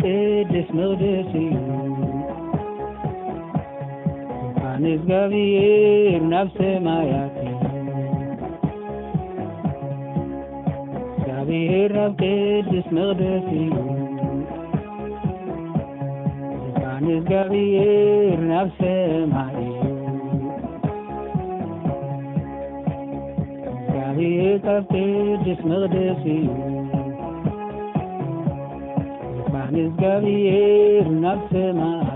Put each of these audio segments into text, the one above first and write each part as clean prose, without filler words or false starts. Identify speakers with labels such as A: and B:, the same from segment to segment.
A: ቅድስ መቅደስ እዩ ዮሐንስ ገብር ናብ ሰማያት እግዚአብሔር ናብ ቅድስ መቅደስ እዩ ዮሐንስ ገብር ናብ ሰማይ እግዚአብሔር ካብ ቅድስ መቅደስ እዩ ዮሐንስ ገብር ናብ ሰማይ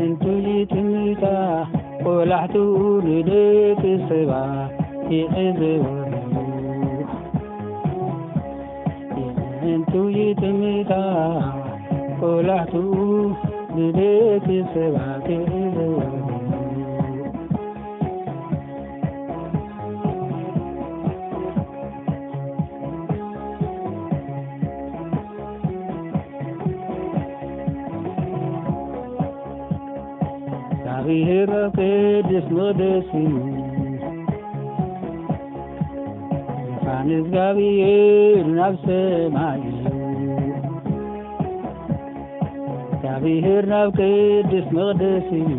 A: እንቱ ይትምታ ቆላሕቱ ንደቂ ሰባት ይዕዘበሉ እንቱ ይትምታ ቆላሕቱ ንደቂ ሰባት ይዕዘበሉ እግዚአብሔር ቅድስ መቅደስ እዩ ዮሐንስ ገብር ናብ ሰማይ እግዚአብሔር ናብ ቅድስ መቅደስ እዩ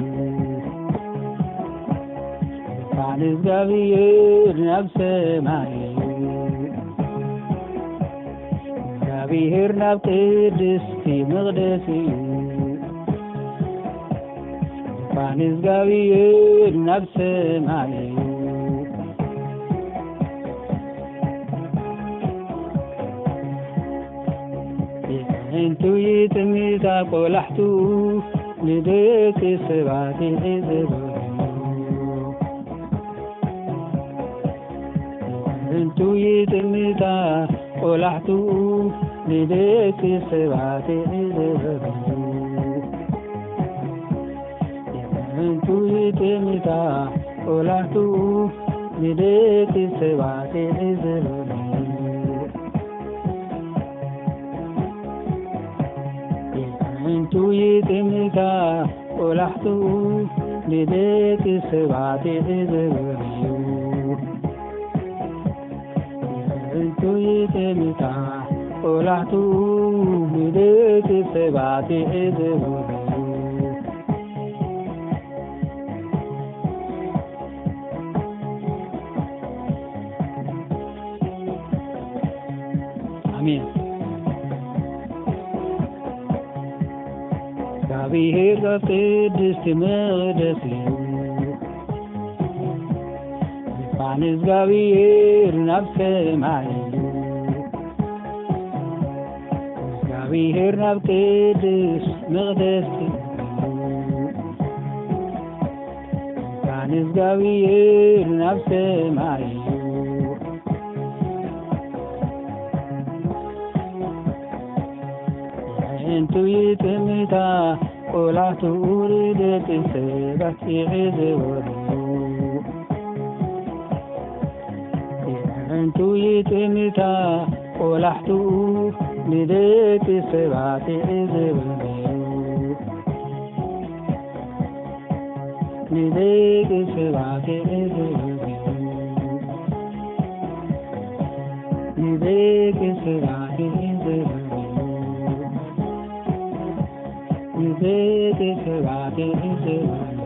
A: ዮሐንስ ገብር ናብ ሰማይ እግዚአብሔር ናብ ቅድስቲ መቅደስ እዩ ዮሐንስ ገብር ናብ ሰማይ እንቱ ይትምታ ቆላሕቱ ንደቂ ሰባት ይዕዘበሉ እንቱ ይትምታ ቆላሕቱ ንደቂ ሰባት ይዕዘበሉ እንቱ ይትምታ ቆላሕቱ ንደቂ ሰባት ይዕዘበሉ እንቱ ይትምታ ቆላሕቱ ንደቂ ሰባት ይዕዘበሉ እንቱ ይትምታ ቆላሕቱ ንደቂ ሰባት ይዕዘበሉ አሜን እግዚአብሔር ካብ ቅድስቲ መቅደስ እዩ ዮሐንስ ገብር ናብ ሰማይ እግዚአብሔር ናብ ቅድስ መቅደስ እዩ ዮሐንስ ገብር ናብ ሰማይ እንቱ ይትምታ ቆላሕቱ ንደቂ ሰባት ይዕዘበሉ እንቱ ይትምታ ቆላሕቱ ንደቂ ሰባት ይዕዘበሉ ንደቂ ሰባት ይዕዘበሉ ንደቂ ሰባት ይዕዘበሉ ንደቂ ሰባት ይዕዘበሉ